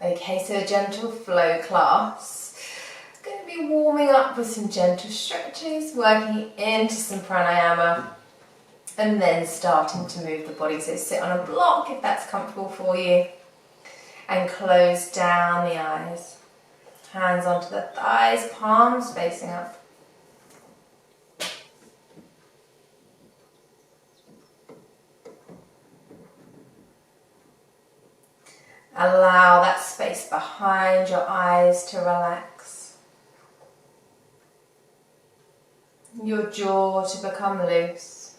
Okay, so a gentle flow class. Going to be warming up with some gentle stretches, working into some pranayama, and then starting to move the body. So sit on a block if that's comfortable for you, and close down the eyes. Hands onto the thighs, palms facing up. Allow that space behind your eyes to relax. Your jaw to become loose.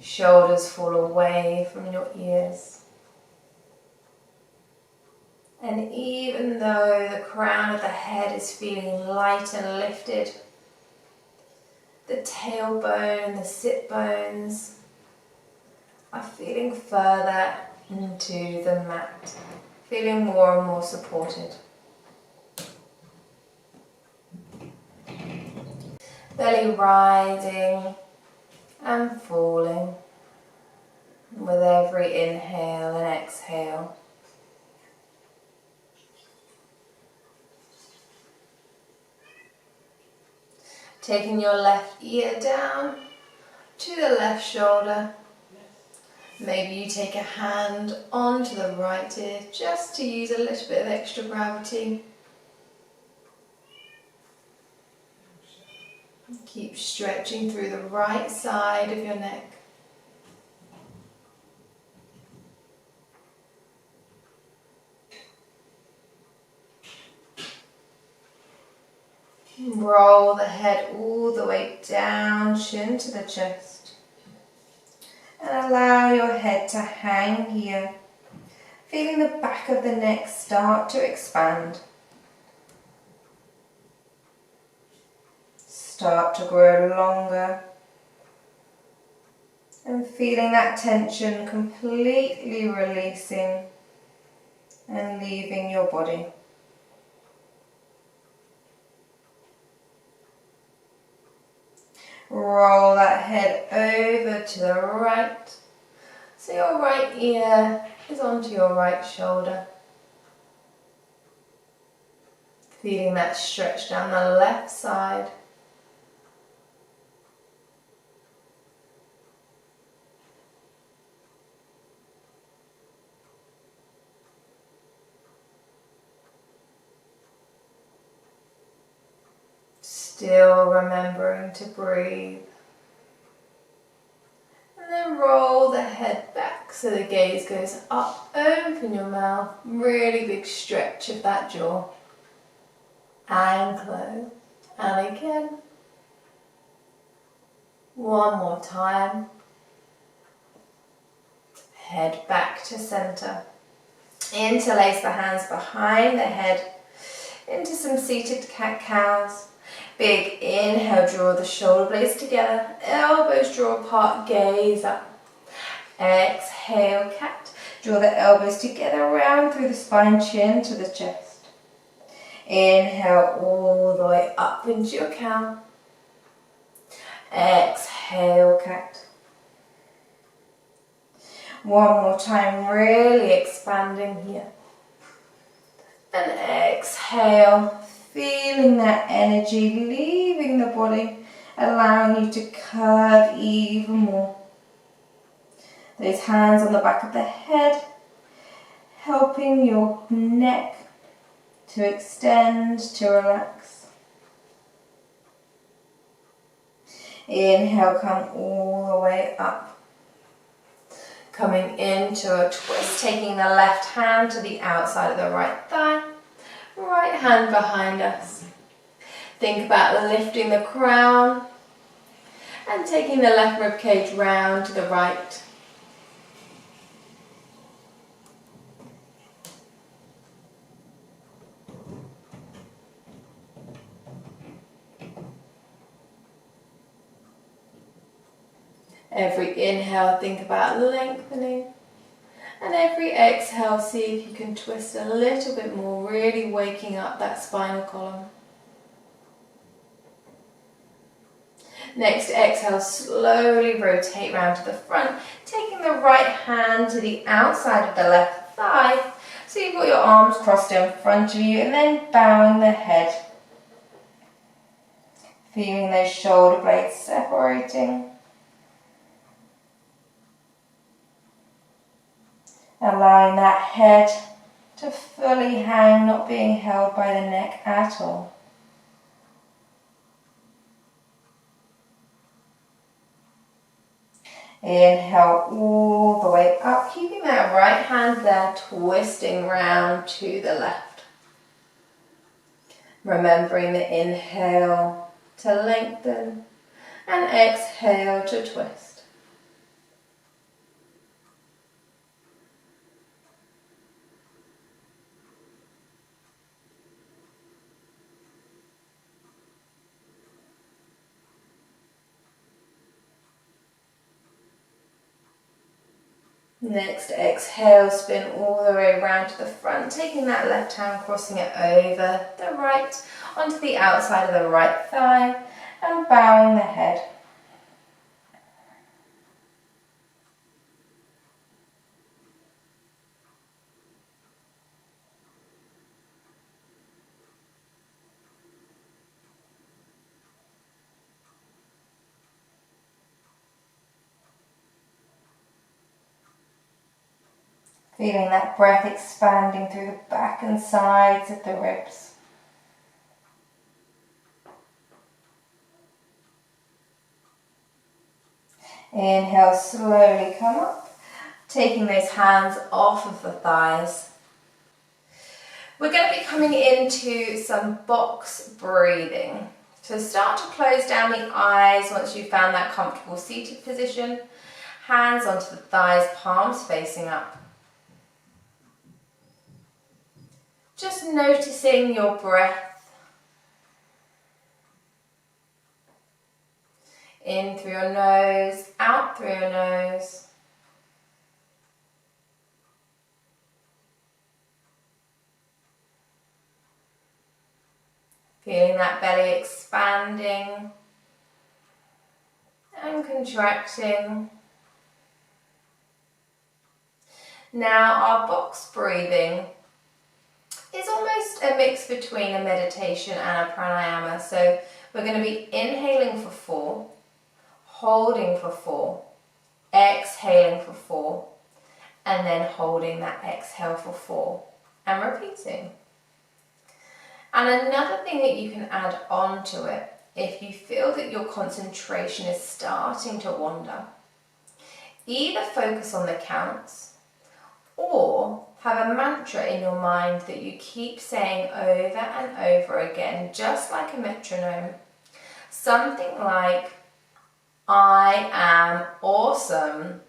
Shoulders fall away from your ears. And even though the crown of the head is feeling light and lifted, the tailbone and the sit bones are feeling further into the mat, feeling more and more supported. Belly rising and falling with every inhale and exhale. Taking your left ear down to the left shoulder. Maybe you take a hand onto the right ear just to use a little bit of extra gravity. Keep stretching through the right side of your neck. Roll the head all the way down, chin to the chest. And allow your head to hang here, feeling the back of the neck start to expand. Start to grow longer and feeling that tension completely releasing and leaving your body. Roll that head over to the right, so your right ear is onto your right shoulder. Feeling that stretch down the left side. Still remembering to breathe. And then roll the head back so the gaze goes up, open your mouth, really big stretch of that jaw. And close. And again. One more time. Head back to center. Interlace the hands behind the head into some seated cat-cows. Big inhale, draw the shoulder blades together, elbows draw apart, gaze up. Exhale, cat. Draw the elbows together, round through the spine, chin to the chest. Inhale all the way up into your cow. Exhale, cat. One more time, really expanding here. And exhale. Feeling that energy leaving the body, allowing you to curve even more. Those hands on the back of the head, helping your neck to extend, to relax. Inhale, come all the way up. Coming into a twist, taking the left hand to the outside of the right thigh. Right hand behind us. Think about lifting the crown and taking the left rib cage round to the right. Every inhale, think about lengthening. And every exhale, see if you can twist a little bit more, really waking up that spinal column. Next exhale, slowly rotate round to the front, taking the right hand to the outside of the left thigh, so got your arms crossed in front of you and then bowing the head. Feeling those shoulder blades separating. Allowing that head to fully hang, not being held by the neck at all. Inhale all the way up, keeping that right hand there, twisting round to the left. Remembering the inhale to lengthen and exhale to twist. Next, exhale, spin all the way around to the front, taking that left hand, crossing it over the right, onto the outside of the right thigh, and bowing the head. Feeling that breath expanding through the back and sides of the ribs. Inhale, slowly come up, taking those hands off of the thighs. We're going to be coming into some box breathing. So start to close down the eyes once you've found that comfortable seated position. Hands onto the thighs, palms facing up. Just noticing your breath. In through your nose, out through your nose. Feeling that belly expanding and contracting. Now our box breathing is almost a mix between a meditation and a pranayama. So we're going to be inhaling for 4, holding for 4, exhaling for 4, and then holding that exhale for 4 and repeating. And another thing that you can add on to it, if you feel that your concentration is starting to wander, either focus on the counts or have a mantra in your mind that you keep saying over and over again, just like a metronome. Something like, I am awesome.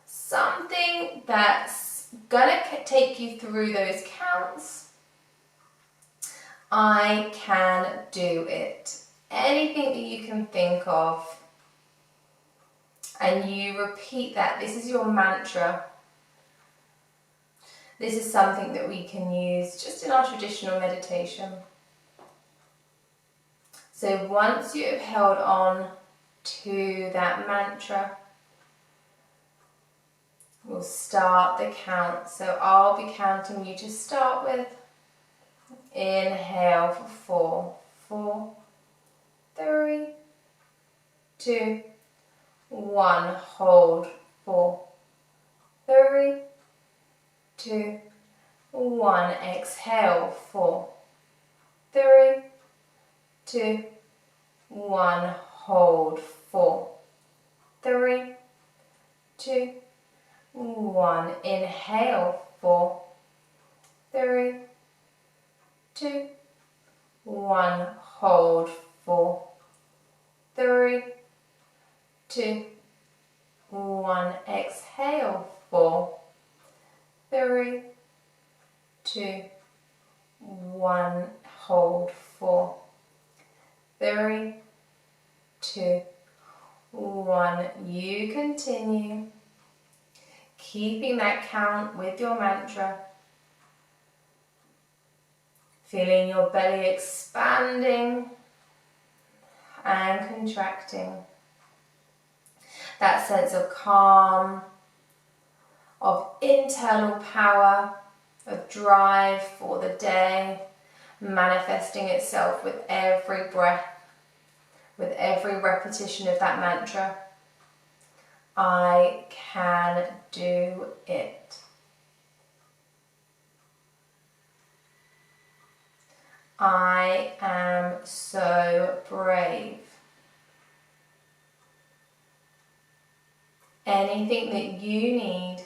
Something that's gonna take you through those counts. I can do it. Anything that you can think of. And you repeat that. This is your mantra. This is something that we can use just in our traditional meditation. So once you have held on to that mantra, we'll start the count. So I'll be counting you to start with. Inhale for 4, 3, 2, 1. Hold 4, 3, 2, 1. Exhale 4, 3, 2, 1. Hold 4, 3, 2, 1. Inhale 4, 3, 2, 1. Hold 4, 3, 2, 1. Exhale 4, 3, 2, 1. Hold 4, 3, 2, 1. You continue, keeping that count with your mantra. Feeling your belly expanding and contracting. That sense of calm, of internal power, of drive for the day, manifesting itself with every breath, with every repetition of that mantra. I can do it. I am so brave. Anything that you need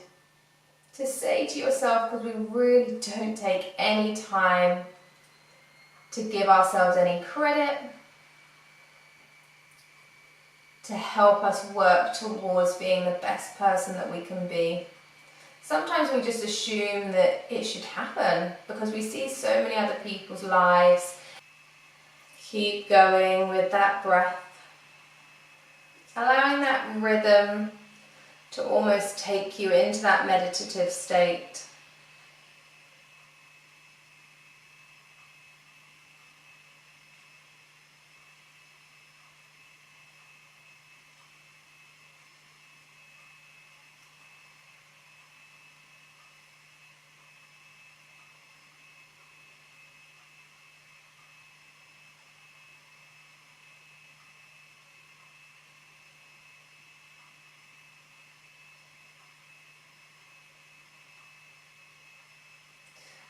to say to yourself, because we really don't take any time to give ourselves any credit, to help us work towards being the best person that we can be. Sometimes we just assume that it should happen because we see so many other people's lives. Keep going with that breath, allowing that rhythm to almost take you into that meditative state.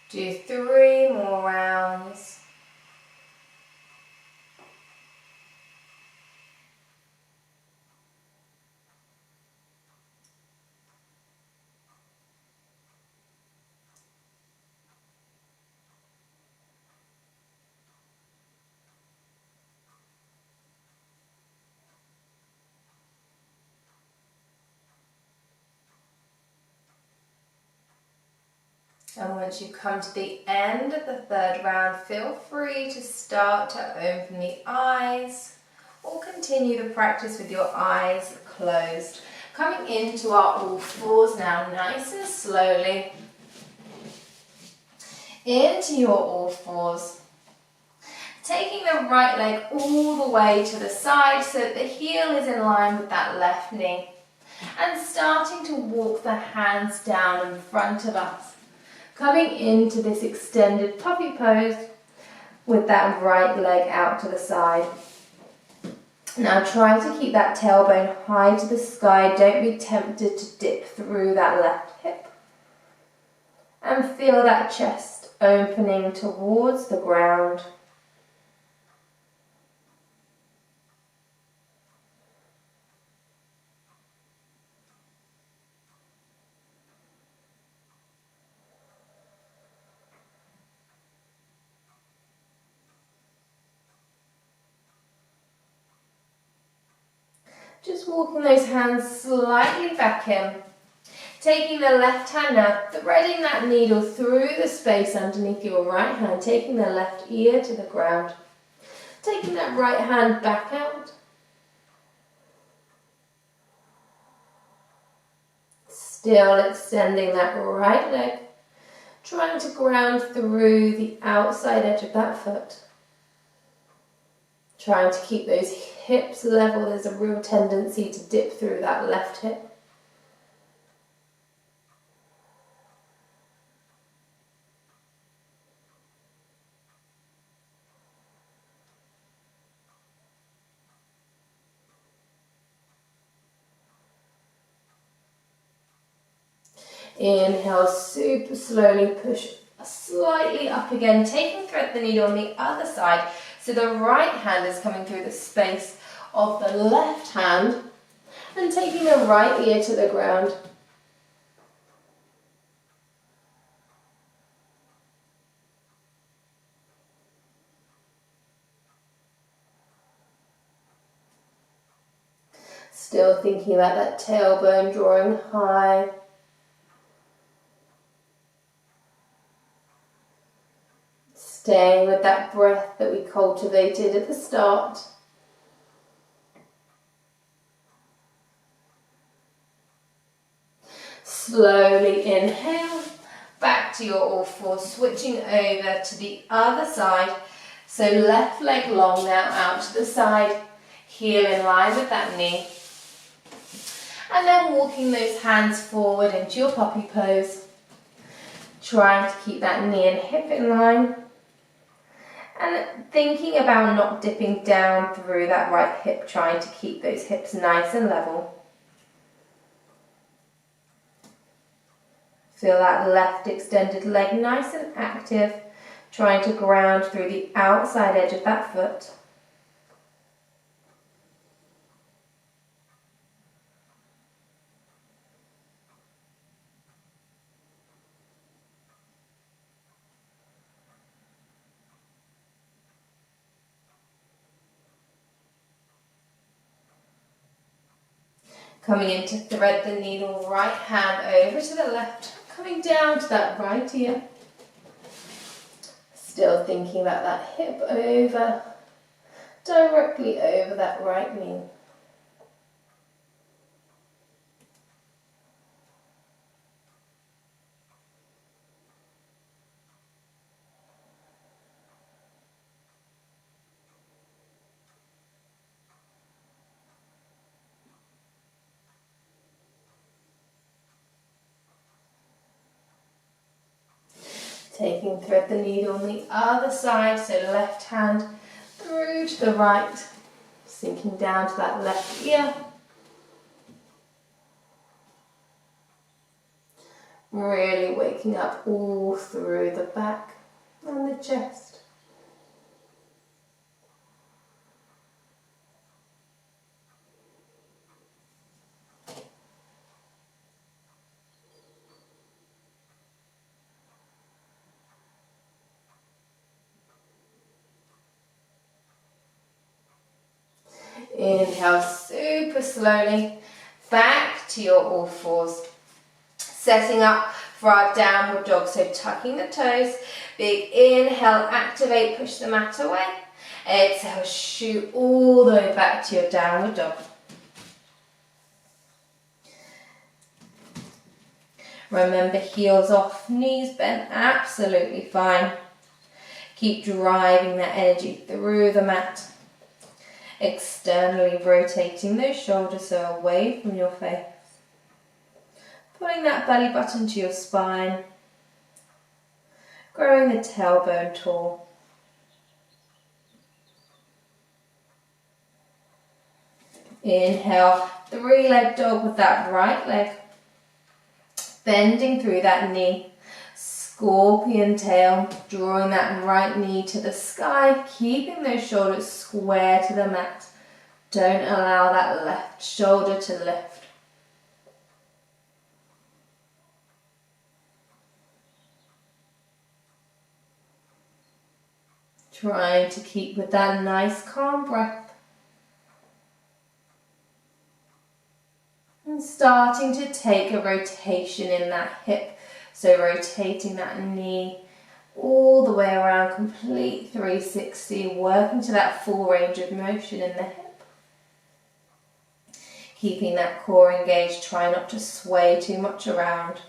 Do 3 more rounds. And once you come to the end of the 3rd round, feel free to start to open the eyes or continue the practice with your eyes closed. Coming into our all fours now, nice and slowly. Into your all fours. Taking the right leg all the way to the side so that the heel is in line with that left knee. And starting to walk the hands down in front of us. Coming into this extended puppy pose with that right leg out to the side. Now try to keep that tailbone high to the sky. Don't be tempted to dip through that left hip. And feel that chest opening towards the ground. Just walking those hands slightly back in. Taking the left hand now, threading that needle through the space underneath your right hand, taking the left ear to the ground. Taking that right hand back out. Still extending that right leg, trying to ground through the outside edge of that foot. Trying to keep those hips level. There's a real tendency to dip through that left hip. Inhale, super slowly push slightly up again, taking thread the needle on the other side. So the right hand is coming through the space of the left hand and taking the right ear to the ground. Still thinking about that tailbone drawing high. Staying with that breath that we cultivated at the start. Slowly inhale, back to your all fours, switching over to the other side. So left leg long now out to the side, heel in line with that knee. And then walking those hands forward into your puppy pose. trying to keep that knee and hip in line. And thinking about not dipping down through that right hip, trying to keep those hips nice and level. Feel that left extended leg nice and active, trying to ground through the outside edge of that foot. Coming in to thread the needle, right hand over to the left, coming down to that right ear. Still thinking about that hip over, directly over that right knee. Taking thread the needle on the other side, so left hand through to the right, sinking down to that left ear. Really waking up all through the back and the chest. Inhale super slowly back to your all fours. Setting up for our downward dog, so tucking the toes. Big inhale, activate, push the mat away. Exhale, shoot all the way back to your downward dog. Remember, heels off, knees bent, absolutely fine. Keep driving that energy through the mat. Externally rotating those shoulders so away from your face. Pulling that belly button to your spine. Growing the tailbone tall. Inhale, three-leg dog with that right leg. Bending through that knee. Scorpion tail, drawing that right knee to the sky, keeping those shoulders square to the mat. Don't allow that left shoulder to lift. Trying to keep with that nice calm breath. And starting to take a rotation in that hip. So rotating that knee all the way around, complete 360, working to that full range of motion in the hip. Keeping that core engaged, try not to sway too much around.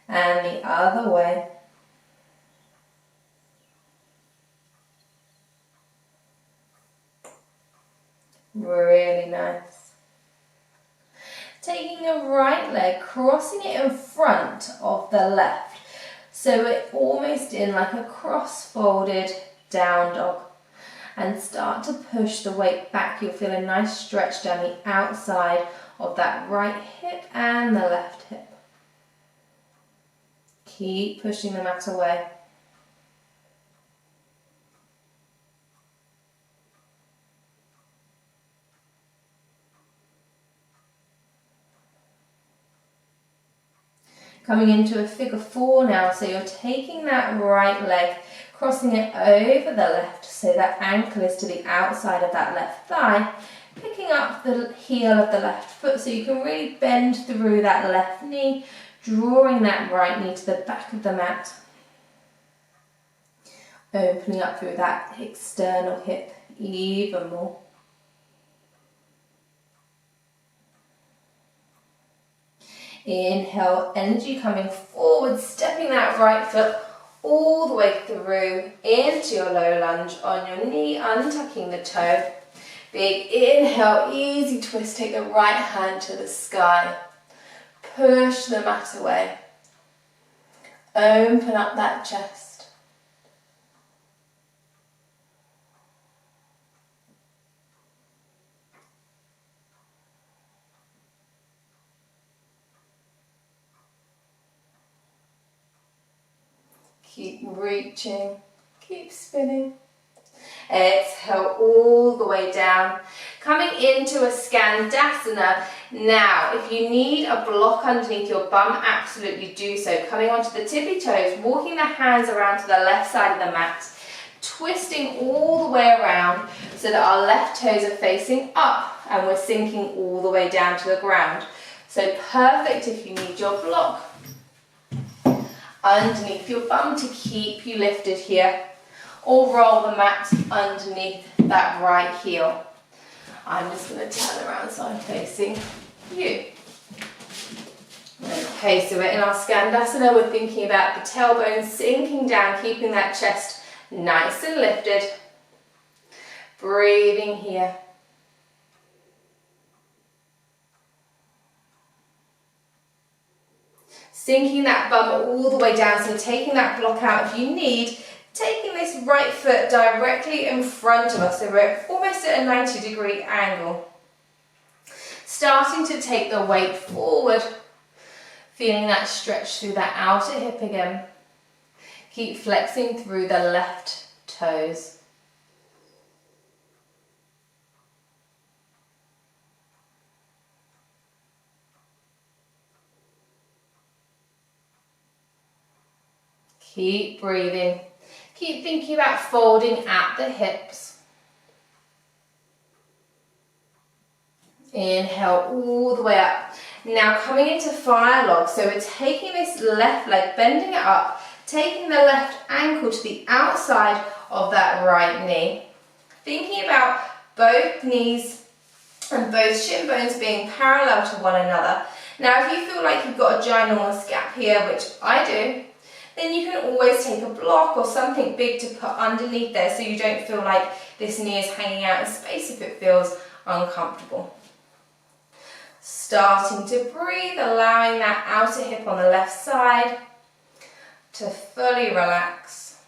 And the other way. Really nice. Taking the right leg, crossing it in front of the left. So we're almost in like a cross-folded down dog. And start to push the weight back. You'll feel a nice stretch down the outside of that right hip and the left hip. Keep pushing the mat away. Coming into a figure four now, so you're taking that right leg, crossing it over the left, so that ankle is to the outside of that left thigh, picking up the heel of the left foot so you can really bend through that left knee, drawing that right knee to the back of the mat, opening up through that external hip even more. Inhale, energy coming forward, stepping that right foot all the way through into your low lunge on your knee, untucking the toe. Big inhale, easy twist, take the right hand to the sky. push the mat away. Open up that chest. Keep reaching, keep spinning. Exhale all the way down. Coming into a Skandasana. Now, if you need a block underneath your bum, absolutely do so. Coming onto the tippy toes, walking the hands around to the left side of the mat, twisting all the way around so that our left toes are facing up and we're sinking all the way down to the ground. So perfect if you need your block underneath your bum to keep you lifted here, or roll the mat underneath that right heel. I'm just going to turn around so I'm facing you. Okay, so we're in our Skandasana. We're thinking about the tailbone sinking down, keeping that chest nice and lifted. Breathing here. Sinking that bum all the way down, so taking that block out if you need, taking this right foot directly in front of us, so we're almost at a 90-degree angle. Starting to take the weight forward, feeling that stretch through that outer hip again. Keep flexing through the left toes. Keep breathing. Keep thinking about folding at the hips. Inhale all the way up. Now coming into fire log. So we're taking this left leg, bending it up, taking the left ankle to the outside of that right knee. Thinking about both knees and both shin bones being parallel to one another. Now if you feel like you've got a ginormous gap here, which I do, then you can always take a block or something big to put underneath there so you don't feel like this knee is hanging out in space if it feels uncomfortable. Starting to breathe, allowing that outer hip on the left side to fully relax.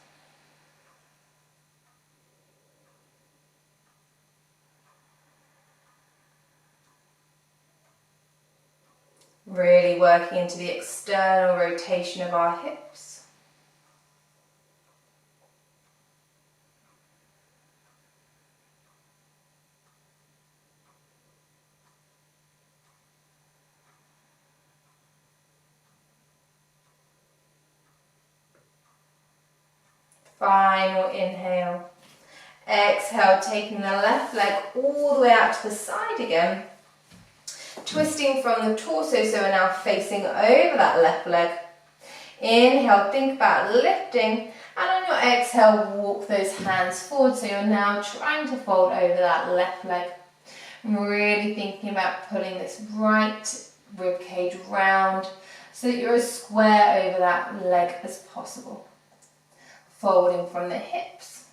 Really working into the external rotation of our hips. Final inhale. Exhale, taking the left leg all the way out to the side again. Twisting from the torso, so we're now facing over that left leg. Inhale, think about lifting, and on your exhale, walk those hands forward, so you're now trying to fold over that left leg. Really thinking about pulling this right rib cage round, so that you're as square over that leg as possible. Folding from the hips.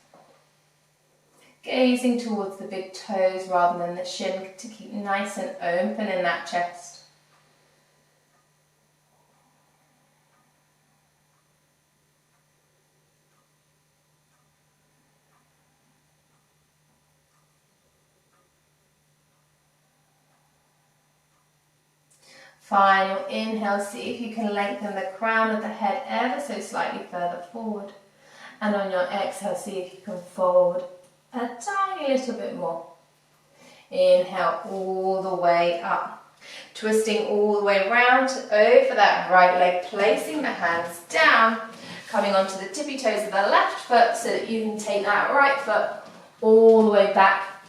Gazing towards the big toes rather than the shin to keep nice and open in that chest. Final inhale, see if you can lengthen the crown of the head ever so slightly further forward. And on your exhale, see if you can fold a tiny little bit more. Inhale all the way up. Twisting all the way round over that right leg, placing the hands down, coming onto the tippy toes of the left foot so that you can take that right foot all the way back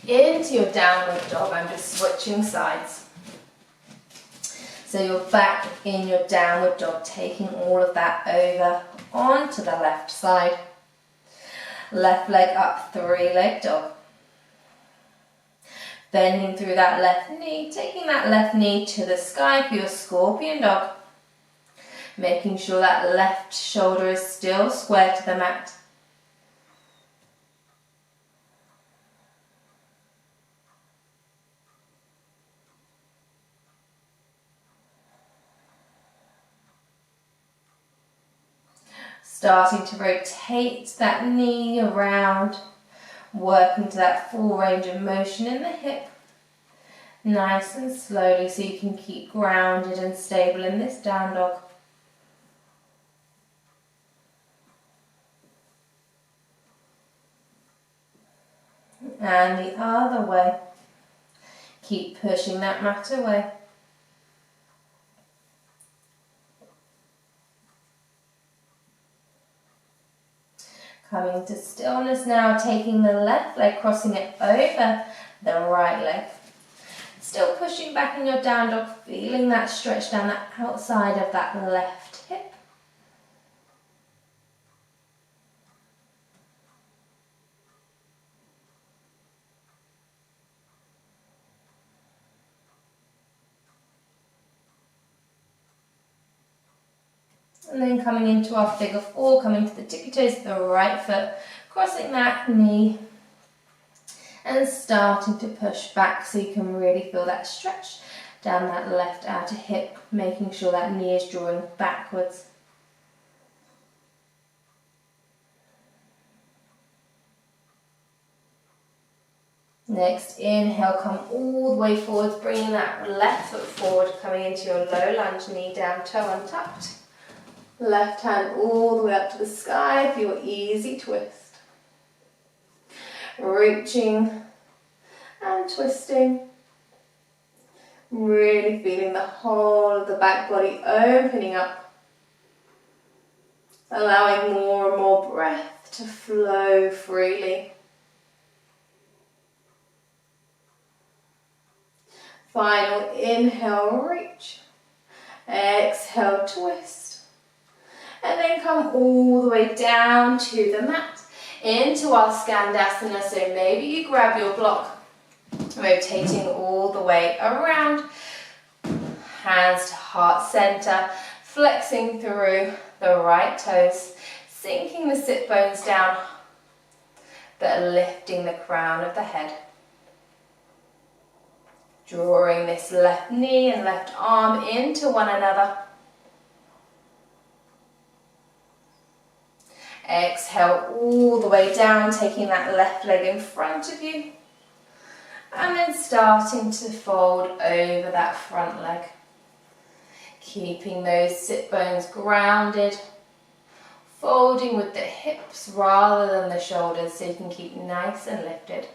into your downward dog. I'm just switching sides. So you're back in your downward dog, taking all of that over onto the left side. Left leg up, three-leg dog. Bending through that left knee, taking that left knee to the sky for your scorpion dog. Making sure that left shoulder is still square to the mat. Starting to rotate that knee around, working to that full range of motion in the hip. Nice and slowly so you can keep grounded and stable in this down dog. And the other way. Keep pushing that mat away. Coming to stillness now, taking the left leg, crossing it over the right leg. Still pushing back in your down dog, feeling that stretch down the outside of that left hip. And then coming into our figure four, coming to the tippy toes of the right foot, crossing that knee and starting to push back so you can really feel that stretch down that left outer hip, making sure that knee is drawing backwards. Next, inhale, come all the way forwards, bringing that left foot forward, coming into your low lunge, knee down, toe untucked. Left hand all the way up to the sky for your easy twist. Reaching and twisting. Really feeling the whole of the back body opening up. Allowing more and more breath to flow freely. Final inhale, reach. Exhale, twist. And then come all the way down to the mat, into our Skandasana. So maybe you grab your block, rotating all the way around, hands to heart center, flexing through the right toes, sinking the sit bones down, but lifting the crown of the head. Drawing this left knee and left arm into one another. Exhale all the way down, taking that left leg in front of you. And then starting to fold over that front leg. Keeping those sit bones grounded. Folding with the hips rather than the shoulders so you can keep nice and lifted.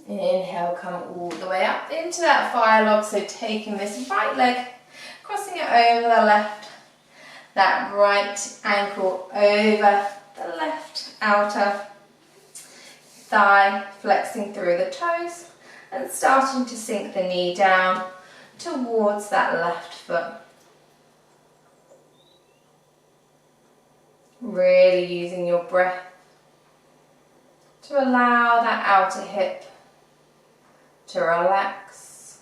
Inhale, come all the way up into that fire log, so taking this right leg, crossing it over the left, that right ankle over the left outer thigh, flexing through the toes and starting to sink the knee down towards that left foot. Really using your breath to allow that outer hip to relax,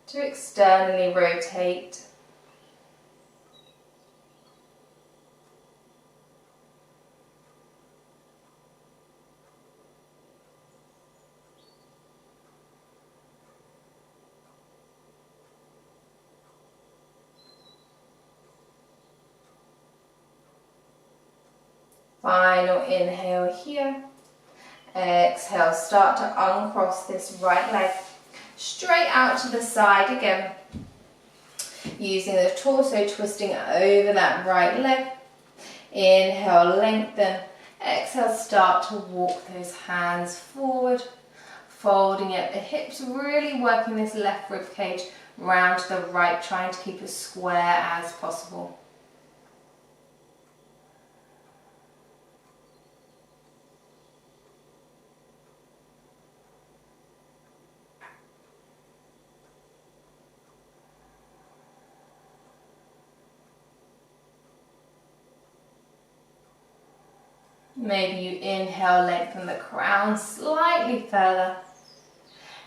to externally rotate. Final inhale here. Exhale, start to uncross this right leg straight out to the side again. Using the torso, twisting over that right leg. Inhale, lengthen. Exhale, start to walk those hands forward, folding at the hips, really working this left rib cage round to the right, trying to keep as square as possible. Maybe you inhale, lengthen the crown slightly further.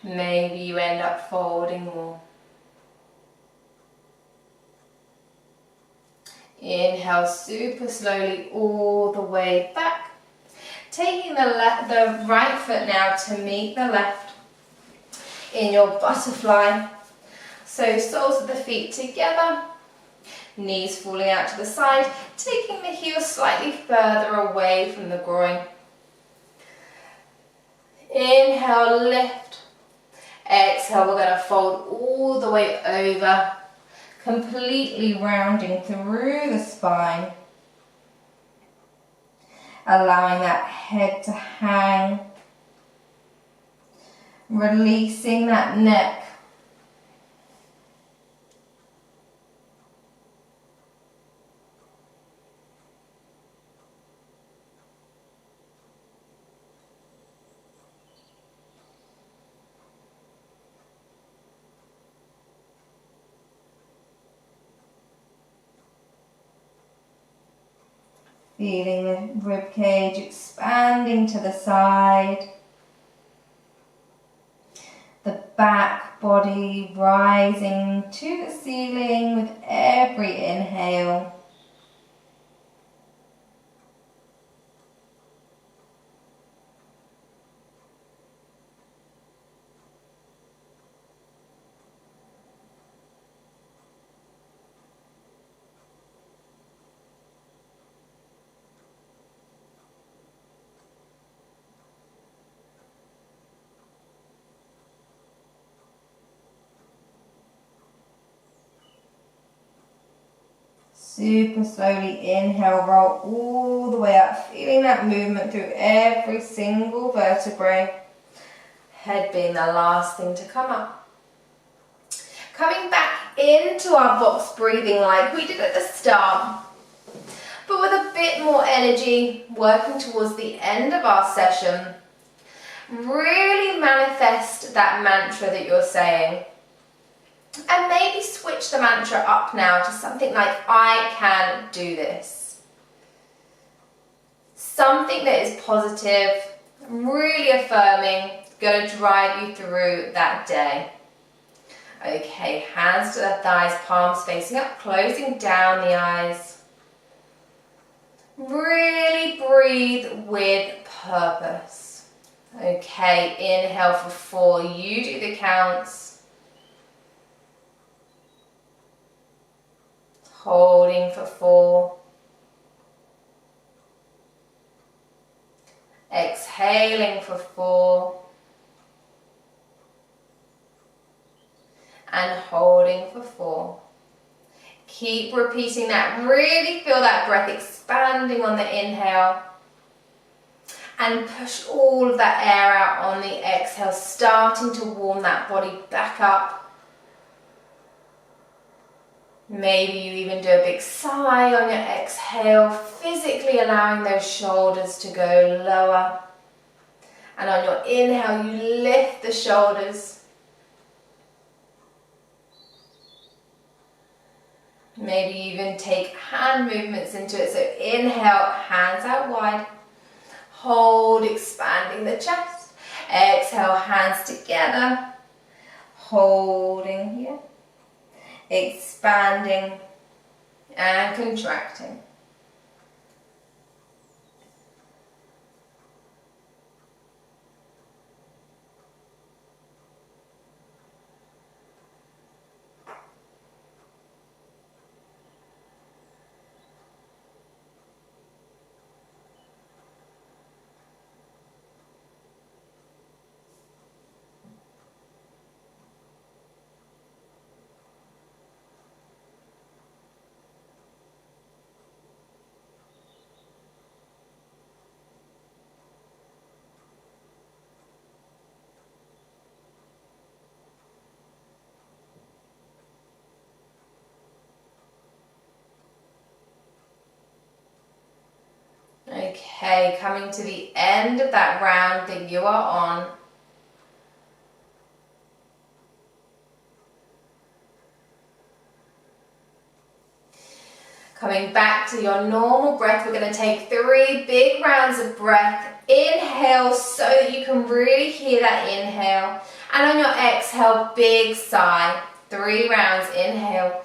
Maybe you end up folding more. Inhale super slowly all the way back. Taking the right foot now to meet the left in your butterfly. So soles of the feet together, knees falling out to the side, taking the heels slightly further away from the groin. Inhale, lift. Exhale, we're going to fold all the way over, completely rounding through the spine. Allowing that head to hang. Releasing that neck. Feeling the rib cage expanding to the side. The back body rising to the ceiling with every inhale. Super slowly inhale, roll all the way up, feeling that movement through every single vertebrae. Head being the last thing to come up. Coming back into our box breathing like we did at the start, but with a bit more energy, working towards the end of our session. Really manifest that mantra that you're saying. And maybe switch the mantra up now to something like, I can do this. Something that is positive, really affirming, going to drive you through that day. Okay, hands to the thighs, palms facing up, closing down the eyes. Really breathe with purpose. Okay, inhale for 4, you do the counts. Holding for 4. Exhaling for 4. And holding for 4. Keep repeating that. Really feel that breath expanding on the inhale. And push all of that air out on the exhale, starting to warm that body back up. Maybe you even do a big sigh on your exhale, physically allowing those shoulders to go lower. And on your inhale, you lift the shoulders. Maybe you even take hand movements into it. So inhale, hands out wide. Hold, expanding the chest. Exhale, hands together. Holding here. Expanding and contracting. Okay, coming to the end of that round that you are on. Coming back to your normal breath, we're going to take 3 big rounds of breath. Inhale so that you can really hear that inhale. And on your exhale, big sigh. 3 rounds, inhale.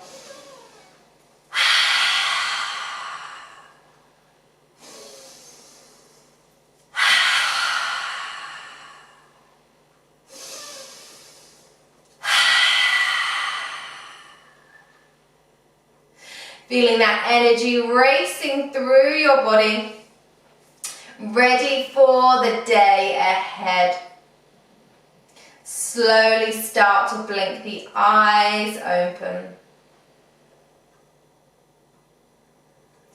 Feeling that energy racing through your body. Ready for the day ahead. Slowly start to blink the eyes open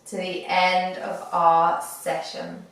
to the end of our session.